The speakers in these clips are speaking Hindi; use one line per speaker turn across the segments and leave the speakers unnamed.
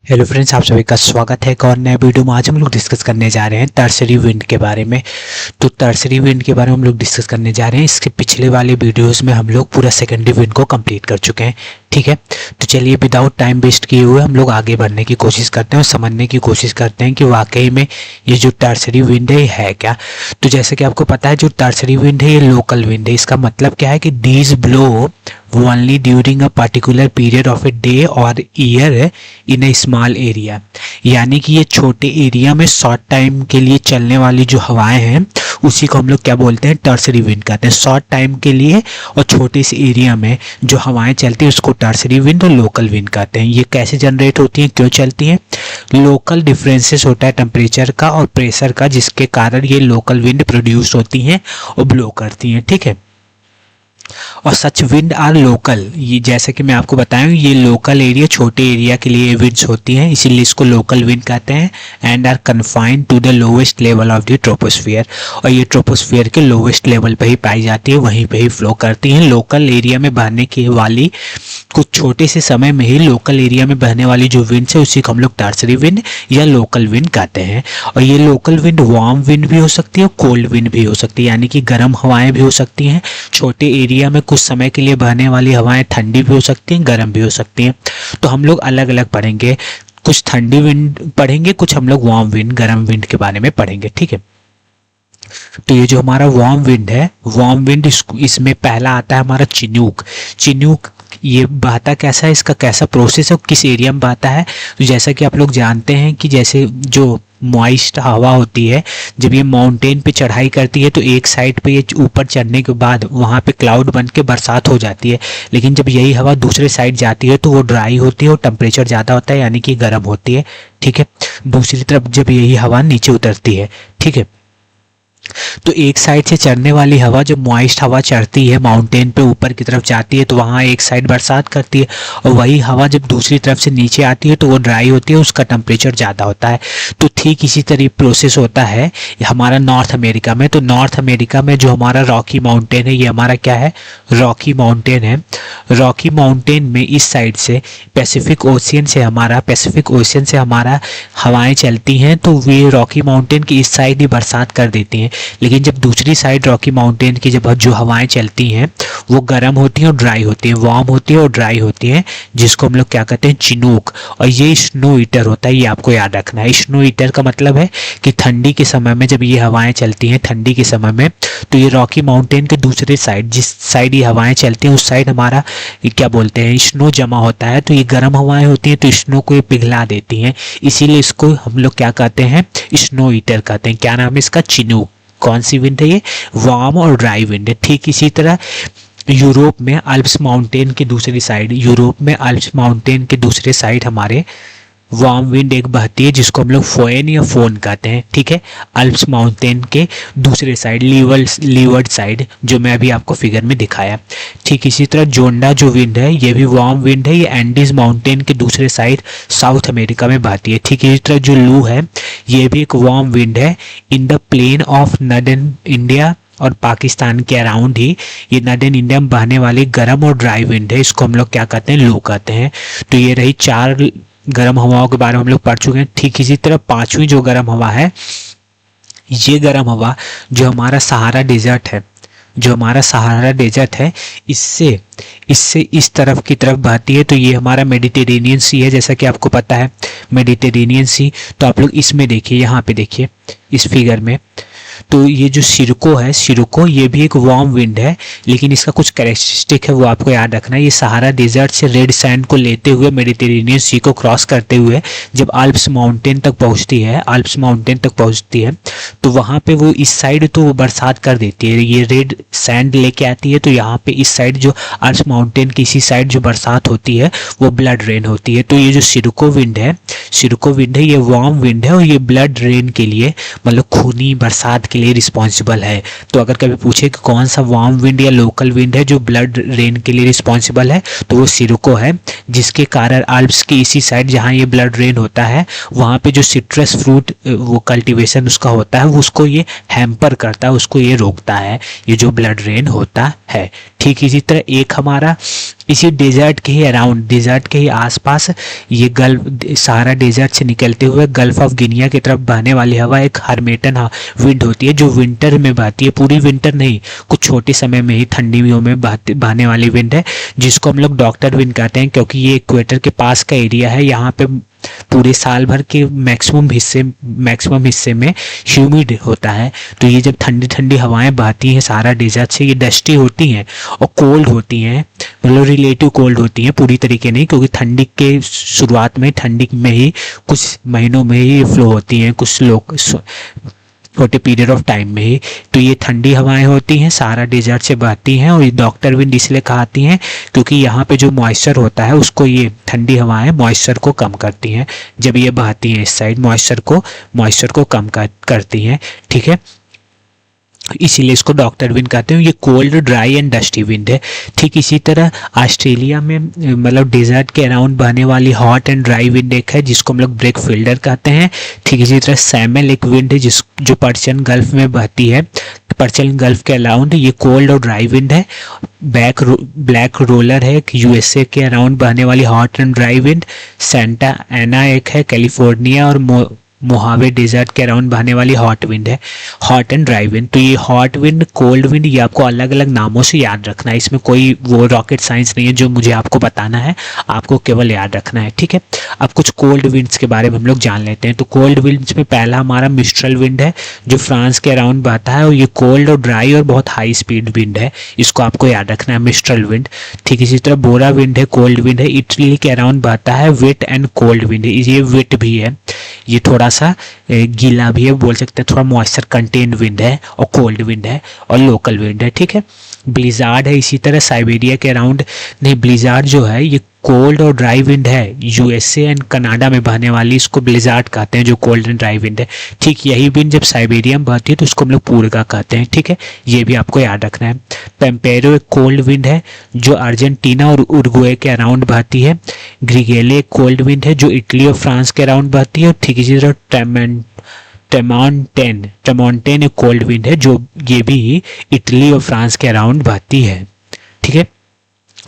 हेलो फ्रेंड्स, आप सभी का स्वागत है एक और नए वीडियो में। आज हम लोग डिस्कस करने जा रहे हैं टर्सरी विंड के बारे में। तो टर्सरी विंड के बारे में हम लोग डिस्कस करने जा रहे हैं। इसके पिछले वाले वीडियोस में हम लोग पूरा सेकेंडरी विंड को कंप्लीट कर चुके हैं, ठीक है। तो चलिए विदाउट टाइम वेस्ट किए हुए हम लोग आगे बढ़ने की कोशिश करते हैं और समझने की कोशिश करते हैं कि वाकई में ये जो टर्सरी विंड है ये है क्या। तो जैसे कि आपको पता है, जो टर्सरी विंड है ये लोकल विंड है। इसका मतलब क्या है कि these blow only during a particular period of a day or year in a small area। यानी कि ये छोटे एरिया में शॉर्ट टाइम के लिए चलने वाली जो हवाएं हैं उसी को हम लोग क्या बोलते हैं, टर्सरी विंड कहते हैं। शॉर्ट टाइम के लिए और छोटे से एरिया में जो हवाएं चलती हैं उसको टर्सरी विंड और लोकल विंड कहते हैं। ये कैसे जनरेट होती हैं, क्यों चलती हैं? लोकल डिफरेंसेस होता है टेम्परेचर का और प्रेशर का, जिसके कारण ये लोकल विंड प्रोड्यूस होती हैं और ब्लो करती हैं, ठीक है। और सच विंड आर लोकल, ये जैसे कि मैं आपको बताया ये लोकल एरिया, छोटे एरिया के लिए विंड्स होती हैं, इसीलिए इसको लोकल विंड कहते हैं। And are confined to the lowest level of the troposphere. और ये ट्रोपोस्फियर के लोवेस्ट लेवल पे ही पाई जाती है, वहीं पे ही फ्लो करती हैं। लोकल एरिया में बहने की वाली कुछ छोटे से समय में ही लोकल एरिया में बहने वाली जो विंड्स है उसी को हम लोग टर्सरी विंड या लोकल विंड कहते हैं। और ये लोकल विंड वार्म विंड भी हो सकती है और कोल्ड विंड भी हो सकती है, यानी कि गर्म हवाएं भी हो सकती हैं। छोटे एरिया में कुछ समय के लिए बहने वाली हवाएं ठंडी भी हो सकती हैं, गर्म भी हो सकती हैं। तो हम लोग अलग अलग पढ़ेंगे, कुछ ठंडी विंड पढ़ेंगे, कुछ हम लोग वार्म विंड, गर्म विंड के बारे में पढ़ेंगे, ठीक है। तो ये जो हमारा वार्म विंड है, वार्म विंड, इसमें पहला आता है हमारा चिन्यूक। चिन्यूक ये बहता कैसा है, इसका कैसा प्रोसेस है, किस एरिया में बहता है? तो जैसा कि आप लोग जानते हैं कि जैसे जो मॉइस्ट हवा होती है, जब ये माउंटेन पे चढ़ाई करती है तो एक साइड पे ये ऊपर चढ़ने के बाद वहाँ पे क्लाउड बन के बरसात हो जाती है। लेकिन जब यही हवा दूसरे साइड जाती है तो वो ड्राई होती है और टेम्परेचर ज़्यादा होता है, यानी कि गर्म होती है, ठीक है। दूसरी तरफ जब यही हवा नीचे उतरती है, ठीक है, तो एक साइड से चढ़ने वाली हवा, जब मॉइस्ट हवा चढ़ती है माउंटेन पे ऊपर की तरफ जाती है तो वहाँ एक साइड बरसात करती है, और वही हवा जब दूसरी तरफ से नीचे आती है तो वो ड्राई होती है, उसका टेम्परेचर ज़्यादा होता है। तो ठीक इसी तरह प्रोसेस होता है हमारा नॉर्थ अमेरिका में। तो नॉर्थ अमेरिका में जो हमारा रॉकी माउंटेन है, ये हमारा क्या है, रॉकी माउंटेन है। रॉकी माउंटेन में इस साइड से पैसिफिक ओशियन से हमारा हवाएं चलती हैं, तो वे रॉकी माउंटेन की इस साइड ही बरसात कर देती हैं। लेकिन जब दूसरी साइड रॉकी माउंटेन की जब जो हवाएं चलती हैं वो गर्म होती हैं और ड्राई होती हैं, वार्म होती है और ड्राई होती हैं, जिसको हम लोग क्या कहते हैं, चिनूक। और ये स्नो ईटर होता है, ये आपको याद रखना है। स्नो ईटर का मतलब है कि ठंडी के समय में जब ये हवाएं चलती हैं, ठंडी के समय में, तो ये रॉकी माउंटेन के दूसरे साइड, जिस साइड ये हवाएं चलती हैं उस साइड हमारा क्या बोलते हैं, स्नो जमा होता है। तो ये गर्म हवाएं होती हैं तो स्नो को ये पिघला देती हैं, इसीलिए इसको हम लोग क्या कहते हैं, स्नो ईटर कहते हैं। क्या नाम है इसका, चिनूक। कौन सी विंड है ये, वार्म और ड्राई विंड है। ठीक इसी तरह यूरोप में अल्प्स माउंटेन की दूसरी साइड, हमारे वार्म विंड एक बहती है, जिसको हम लोग फोएन या फोन कहते हैं, ठीक है। अल्प्स माउंटेन के दूसरे साइड, लीवर्ड साइड, जो मैं अभी आपको फिगर में दिखाया। ठीक इसी तरह जोंडा जो विंड है ये भी वार्म विंड है, ये एंडीज माउंटेन के दूसरे साइड साउथ अमेरिका में बहती है। ठीक इसी तरह जो लू है ये भी एक वार्म विंड है, in the plane of northern India और पाकिस्तान के अराउंड ही ये नॉर्दर्न इंडिया में बहने वाली गर्म और ड्राई विंड है, इसको हम लोग क्या कहते हैं, लू कहते हैं। तो ये रही 4 गर्म हवाओं के बारे में हम लोग पढ़ चुके हैं। ठीक इसी तरह 5वीं जो गर्म हवा है, ये गर्म हवा जो हमारा सहारा डेजर्ट है, इससे इस तरफ की तरफ बहती है। तो ये हमारा मेडिटेरेनियन सी है, जैसा कि आपको पता है मेडिटेरेनियन सी। तो आप लोग इसमें देखिए, यहाँ पे देखिए इस फिगर में, तो ये जो सिरको ये भी एक वार्म विंड है, लेकिन इसका कुछ कैरेक्टरिस्टिक है वो आपको याद रखना है। ये सहारा डेजर्ट से रेड सैंड को लेते हुए मेडिटेरेनियन सी को क्रॉस करते हुए जब अल्प्स माउंटेन तक पहुंचती है तो वहाँ पे वो इस साइड तो वो बरसात कर देती है, ये रेड सैंड लेके आती है। तो यहाँ पे इस साइड जो अल्प्स माउंटेन की इसी साइड जो बरसात होती है वो ब्लड रेन होती है। तो ये जो सिरको विंड है ये वार्म विंड है और ये ब्लड रेन के लिए, मतलब खूनी बरसात के लिए रिस्पॉन्सिबल है। तो अगर कभी पूछे कि कौन सा वार्म विंड या लोकल विंड है जो ब्लड रेन के लिए रिस्पॉन्सिबल है, तो वो सिरको है, जिसके कारण अल्प्स की इसी साइड जहाँ ये ब्लड रेन होता है वहाँ पे जो सिट्रस फ्रूट वो कल्टीवेशन उसका होता है, उसको ये हैम्पर करता है, उसको ये रोकता है, ये जो ब्लड रेन होता है। ठीक इसी तरह एक हमारा इसी डेजर्ट के ही अराउंड, डेजर्ट के ही आसपास ये गल्फ, सहारा डेजर्ट से निकलते हुए गल्फ ऑफ गिनिया की तरफ बहने वाली हवा एक हर्मेटन विंड होती है, जो विंटर में बहती है, पूरी विंटर नहीं, कुछ छोटे समय में ही ठंडियों में बहने वाली विंड है, जिसको हम लोग डॉक्टर विंड कहते हैं, क्योंकि ये इक्वेटर के पास का एरिया है। यहाँ पे पूरे साल भर के मैक्सिमम हिस्से में ह्यूमिड होता है। तो ये जब ठंडी ठंडी हवाएं बहती हैं सहारा डेजर्ट से, ये डस्टी होती हैं और कोल्ड होती हैं, मतलब रिलेटिव कोल्ड होती हैं, पूरी तरीके नहीं, क्योंकि ठंडी के शुरुआत में, ठंडी में ही कुछ महीनों में ही फ्लो होती हैं, कुछ लोग छोटे पीरियड ऑफ टाइम में ही। तो ये ठंडी हवाएं होती हैं, सहारा डेजर्ट से बहती हैं, और ये डॉक्टर विंड इसलिए कहती हैं क्योंकि यहाँ पे जो मॉइस्चर होता है उसको ये ठंडी हवाएं मॉइस्चर को कम करती हैं। जब ये बहती हैं इस साइड मॉइस्चर को कम करती हैं, ठीक है, इसीलिए इसको डॉक्टर विंड कहते हैं। ये cold, dry and dusty wind है। ठीक इसी तरह ऑस्ट्रेलिया में मतलब डेजर्ट के अराउंड बहने वाली हॉट एंड ड्राई विंड एक है, जिसको हम लोग ब्रेक फील्डर कहते हैं। ठीक इसी तरह सैमल एक विंड है जो पर्शियन गल्फ में बहती है, पर्शियन गल्फ के अराउंड, ये कोल्ड और ड्राई विंड है। ब्लैक रोलर है यूएसए के अराउंड बहने वाली hot and dry wind. Santa Ana एक है कैलिफोर्निया और मोहावे डेजर्ट के अराउंड बहने वाली हॉट विंड है, हॉट एंड ड्राई विंड। तो ये हॉट विंड, कोल्ड विंड, ये आपको अलग अलग नामों से याद रखना है, इसमें कोई वो रॉकेट साइंस नहीं है जो मुझे आपको बताना है, आपको केवल याद रखना है, ठीक है। अब कुछ कोल्ड विंड्स के बारे में हम लोग जान लेते हैं। तो कोल्ड विंड्स में पहला हमारा मिस्ट्रल विंड है, जो फ्रांस के अराउंड बहता है, और ये कोल्ड और ड्राई और बहुत हाई स्पीड विंड है, इसको आपको याद रखना है, मिस्ट्रल विंड। ठीक इसी तरह बोरा विंड है, कोल्ड विंड है, इटली के अराउंड बहता है, वेट एंड कोल्ड विंड है, ये वेट भी है, ये थोड़ा सा गीला भी है, बोल सकते हैं थोड़ा मॉइस्चर कंटेन विंड है, और कोल्ड विंड है, और लोकल विंड है, ठीक है। ब्लिजार्ड है इसी तरह साइबेरिया के अराउंड, नहीं, ब्लिजार्ड जो है ये कोल्ड और ड्राई विंड है, यूएसए एंड कनाडा में बहने वाली, इसको ब्लिजार्ड कहते हैं, जो कोल्ड एंड ड्राई विंड है। ठीक यही विंड जब साइबेरिया में बहती है तो उसको हम लोग पूर्गा कहते हैं, ठीक है, ये भी आपको याद रखना है। पेम्पेरो एक कोल्ड विंड है जो अर्जेंटीना और उरुग्वे के अराउंड बहती है। ग्रिगेले एक कोल्ड विंड है जो इटली और फ्रांस के अराउंड बहती है। और ठीक इसी तरह ट्रेमोंटेन एक कोल्ड विंड है जो ये भी इटली और फ्रांस के अराउंड बहती है, ठीक है।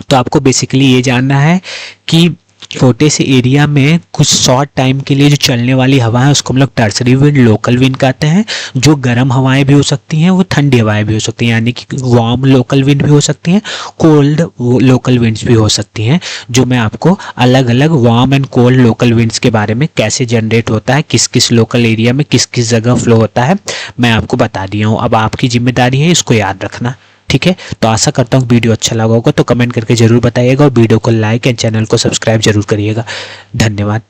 तो आपको बेसिकली ये जानना है कि छोटे से एरिया में कुछ शॉर्ट टाइम के लिए जो चलने वाली हवा है उसको हम लोग टर्सरी विंड, लोकल विंड कहते हैं। जो गर्म हवाएं भी हो सकती हैं, वो ठंडी हवाएं भी हो सकती हैं, यानी कि वार्म लोकल विंड भी हो सकती हैं, कोल्ड लोकल विंड्स भी हो सकती हैं, जो मैं आपको अलग अलग warm and cold local winds के बारे में कैसे जनरेट होता है, किस किस लोकल एरिया में किस किस जगह फ्लो होता है, मैं आपको बता दिया हूँ। अब आपकी जिम्मेदारी है इसको याद रखना, ठीक है। तो आशा करता हूँ वीडियो अच्छा लगा होगा, तो कमेंट करके जरूर बताइएगा, और वीडियो को लाइक एंड चैनल को सब्सक्राइब जरूर करिएगा। धन्यवाद।